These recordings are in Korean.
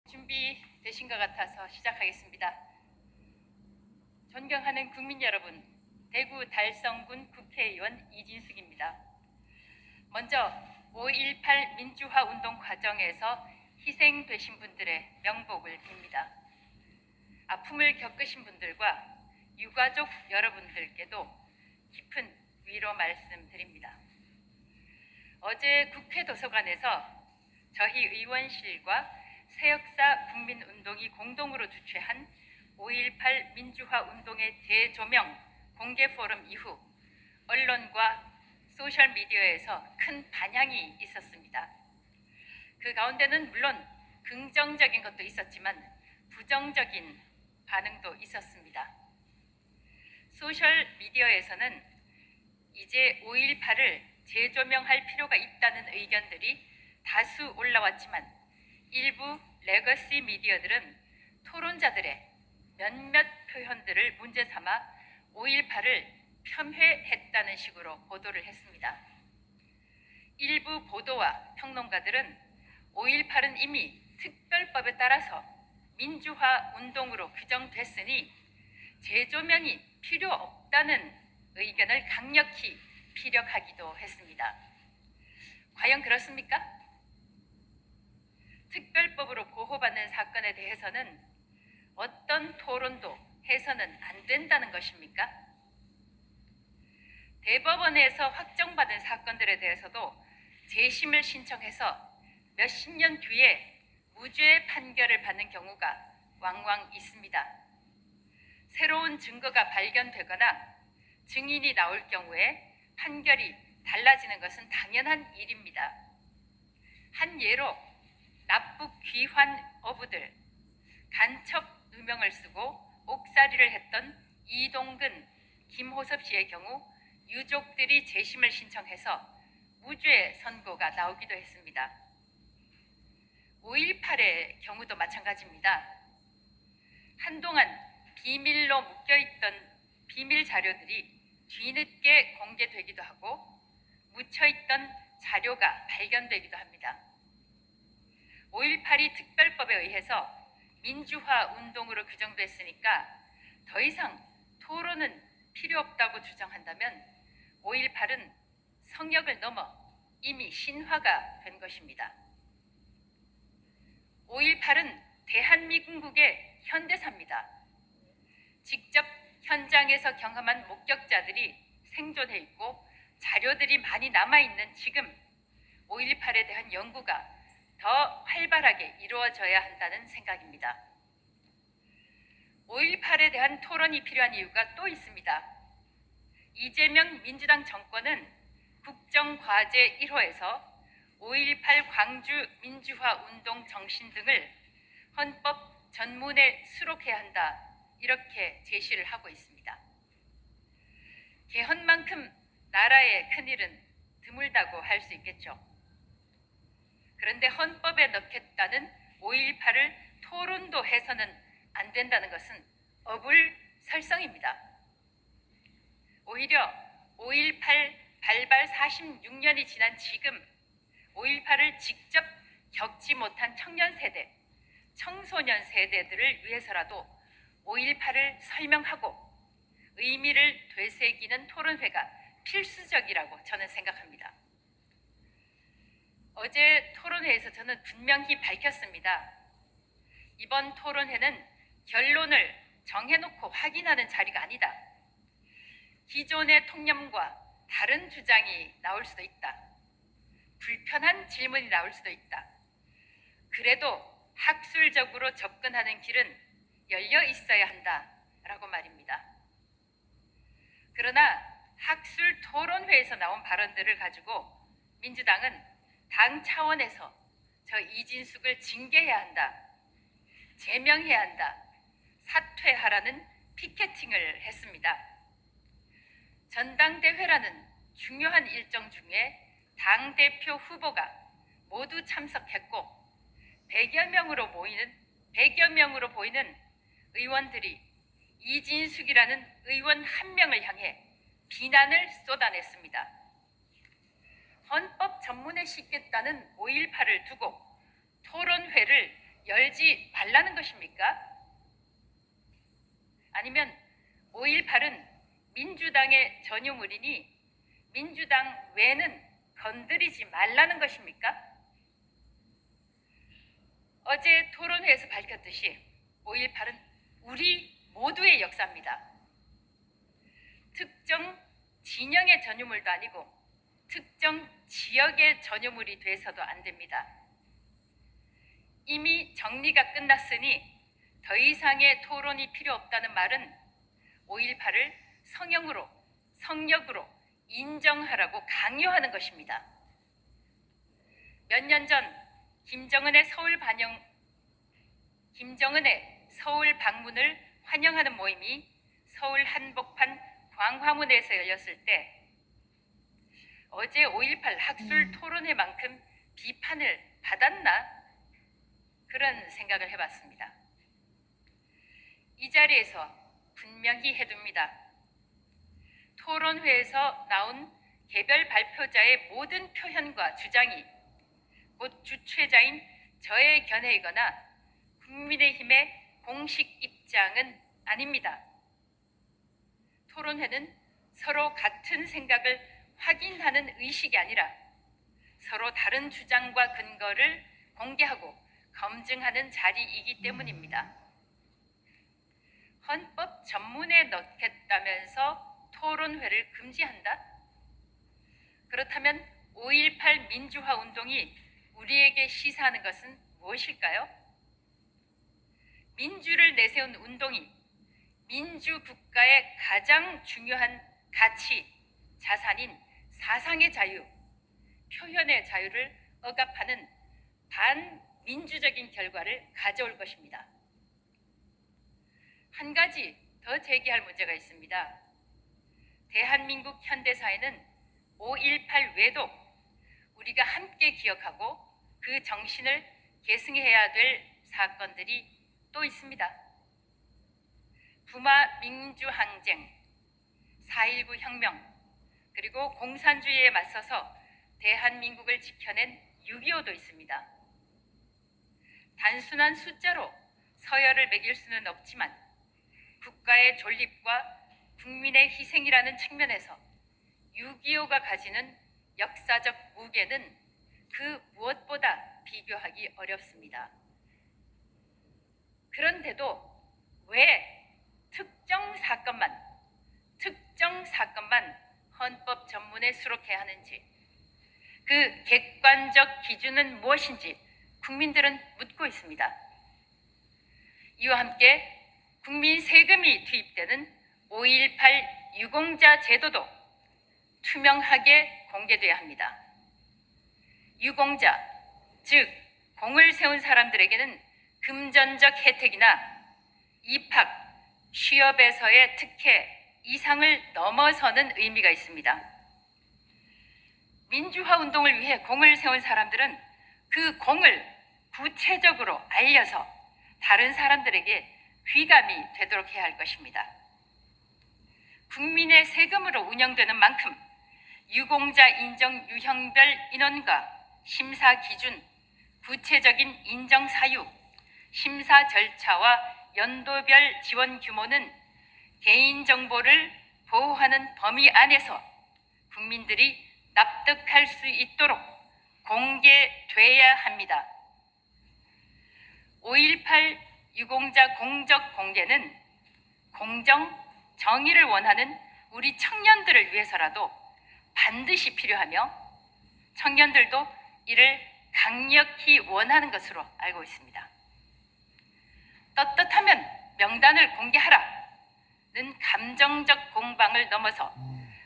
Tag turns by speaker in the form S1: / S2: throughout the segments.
S1: 준비되신 것 같아서 시작하겠습니다. 존경하는 국민 여러분, 대구 달성군 국회의원 이진숙입니다. 먼저 5.18 민주화 운동 과정에서 희생되신 분들의 명복을 빕니다. 아픔을 겪으신 분들과 유가족 여러분들께도 깊은 위로 말씀드립니다. 어제 국회 도서관에서 저희 의원실과 새역사 국민운동이 공동으로 주최한 5.18 민주화 운동의 재조명 공개 포럼 이후 언론과 소셜미디어에서 큰 반향이 있었습니다. 그 가운데는 물론 긍정적인 것도 있었지만 부정적인 반응도 있었습니다. 소셜미디어에서는 이제 5.18을 재조명할 필요가 있다는 의견들이 다수 올라왔지만 일부 레거시 미디어들은 토론자들의 몇몇 표현들을 문제 삼아 5.18을 폄훼했다는 식으로 보도를 했습니다. 일부 보도와 평론가들은 5.18은 이미 특별법에 따라서 민주화 운동으로 규정됐으니 재조명이 필요 없다는 의견을 강력히 피력하기도 했습니다. 과연 그렇습니까? 특별법으로 보호받는 사건에 대해서는 어떤 토론도 해서는 안 된다는 것입니까? 대법원에서 확정받은 사건들에 대해서도 재심을 신청해서 몇십 년 뒤에 무죄 판결을 받는 경우가 왕왕 있습니다. 새로운 증거가 발견되거나 증인이 나올 경우에 판결이 달라지는 것은 당연한 일입니다. 한 예로 납북 귀환 어부들, 간첩 누명을 쓰고 옥살이를 했던 이동근, 김호섭 씨의 경우 유족들이 재심을 신청해서 무죄 선고가 나오기도 했습니다. 5.18의 경우도 마찬가지입니다. 한동안 비밀로 묶여있던 비밀 자료들이 뒤늦게 공개되기도 하고 묻혀있던 자료가 발견되기도 합니다. 5.18이 특별법에 의해서 민주화 운동으로 규정됐으니까 더 이상 토론은 필요 없다고 주장한다면 5.18은 성역을 넘어 이미 신화가 된 것입니다. 5.18은 대한민국의 현대사입니다. 직접 현장에서 경험한 목격자들이 생존해 있고 자료들이 많이 남아있는 지금 5.18에 대한 연구가 더 활발하게 이루어져야 한다는 생각입니다. 5.18에 대한 토론이 필요한 이유가 또 있습니다. 이재명 민주당 정권은 국정과제 1호에서 5.18 광주 민주화 운동 정신 등을 헌법 전문에 수록해야 한다, 이렇게 제시를 하고 있습니다. 개헌만큼 나라의 큰일은 드물다고 할 수 있겠죠. 그런데 헌법에 넣겠다는 5.18을 토론도 해서는 안 된다는 것은 어불설성입니다. 오히려 5.18 발발 46년이 지난 지금 5.18을 직접 겪지 못한 청년 세대, 청소년 세대들을 위해서라도 5.18을 설명하고 의미를 되새기는 토론회가 필수적이라고 저는 생각합니다. 어제 토론회에서 저는 분명히 밝혔습니다. 이번 토론회는 결론을 정해놓고 확인하는 자리가 아니다. 기존의 통념과 다른 주장이 나올 수도 있다. 불편한 질문이 나올 수도 있다. 그래도 학술적으로 접근하는 길은 열려 있어야 한다라고 말입니다. 그러나 학술 토론회에서 나온 발언들을 가지고 민주당은 당 차원에서 저 이진숙을 징계해야 한다, 제명해야 한다, 사퇴하라는 피켓팅을 했습니다. 전당대회라는 중요한 일정 중에 당대표 후보가 모두 참석했고 100여 명으로 보이는 의원들이 이진숙이라는 의원 한 명을 향해 비난을 쏟아냈습니다. 헌법 전문에 싣겠다는 5.18을 두고 토론회를 열지 말라는 것입니까? 아니면 5.18은 민주당의 전유물이니 민주당 외는 건드리지 말라는 것입니까? 어제 토론회에서 밝혔듯이 5.18은 우리 모두의 역사입니다. 특정 진영의 전유물도 아니고 특정 지역의 전유물이 돼서도 안 됩니다. 이미 정리가 끝났으니 더 이상의 토론이 필요 없다는 말은 5.18을 성역으로 인정하라고 강요하는 것입니다. 몇 년 전 김정은의 서울 방문을 환영하는 모임이 서울 한복판 광화문에서 열렸을 때 어제 5.18 학술 토론회만큼 비판을 받았나? 그런 생각을 해봤습니다. 이 자리에서 분명히 해둡니다. 토론회에서 나온 개별 발표자의 모든 표현과 주장이 곧 주최자인 저의 견해이거나 국민의힘의 공식 입장은 아닙니다. 토론회는 서로 같은 생각을 확인하는 의식이 아니라 서로 다른 주장과 근거를 공개하고 검증하는 자리이기 때문입니다. 헌법 전문에 넣겠다면서 토론회를 금지한다? 그렇다면 5.18 민주화 운동이 우리에게 시사하는 것은 무엇일까요? 민주를 내세운 운동이 민주국가의 가장 중요한 가치, 자산인 사상의 자유, 표현의 자유를 억압하는 반민주적인 결과를 가져올 것입니다. 한 가지 더 제기할 문제가 있습니다. 대한민국 현대사에는 5.18 외에도 우리가 함께 기억하고 그 정신을 계승해야 될 사건들이 또 있습니다. 부마 민주항쟁, 4.19 혁명, 그리고 공산주의에 맞서서 대한민국을 지켜낸 6.25도 있습니다. 단순한 숫자로 서열을 매길 수는 없지만 국가의 존립과 국민의 희생이라는 측면에서 6.25가 가지는 역사적 무게는 그 무엇보다 비교하기 어렵습니다. 그런데도 왜 특정 사건만 헌법 전문에 수록해야 하는지, 그 객관적 기준은 무엇인지 국민들은 묻고 있습니다. 이와 함께 국민 세금이 투입되는 5.18 유공자 제도도 투명하게 공개돼야 합니다. 유공자, 즉 공을 세운 사람들에게는 금전적 혜택이나 입학, 취업에서의 특혜 이상을 넘어서는 의미가 있습니다. 민주화 운동을 위해 공을 세운 사람들은 그 공을 구체적으로 알려서 다른 사람들에게 귀감이 되도록 해야 할 것입니다. 국민의 세금으로 운영되는 만큼 유공자 인정 유형별 인원과 심사 기준, 구체적인 인정 사유, 심사 절차와 연도별 지원 규모는 개인정보를 보호하는 범위 안에서 국민들이 납득할 수 있도록 공개돼야 합니다. 5.18 유공자 공적 공개는 공정, 정의를 원하는 우리 청년들을 위해서라도 반드시 필요하며 청년들도 이를 강력히 원하는 것으로 알고 있습니다. 떳떳하면 명단을 공개하라는 감정적 공방을 넘어서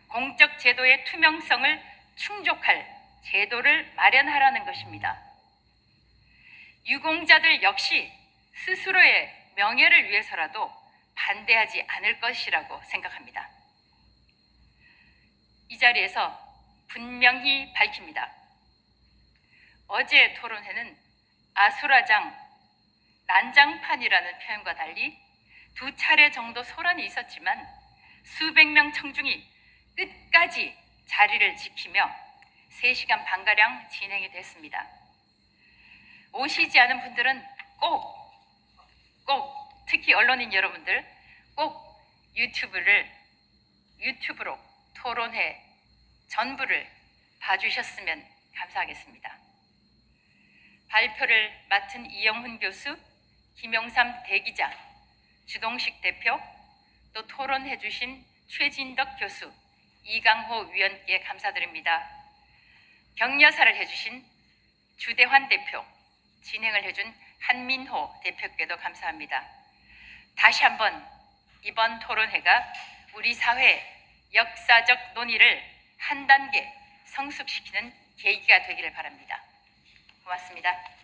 S1: 공적 제도의 투명성을 충족할 제도를 마련하라는 것입니다. 유공자들 역시 스스로의 명예를 위해서라도 반대하지 않을 것이라고 생각합니다. 이 자리에서 분명히 밝힙니다. 어제 토론회는 아수라장, 난장판이라는 표현과 달리 2차례 정도 소란이 있었지만 수백 명 청중이 끝까지 자리를 지키며 3시간 반가량 진행이 됐습니다. 오시지 않은 분들은 꼭 꼭 특히 언론인 여러분들 꼭 유튜브로 토론회 전부를 봐주셨으면 감사하겠습니다. 발표를 맡은 이영훈 교수, 김영삼 대기자, 주동식 대표, 또 토론해 주신 최진덕 교수, 이강호 위원께 감사드립니다. 격려사를 해주신 주대환 대표, 진행을 해준 한민호 대표께도 감사합니다. 다시 한번 이번 토론회가 우리 사회 역사적 논의를 한 단계 성숙시키는 계기가 되기를 바랍니다. 고맙습니다.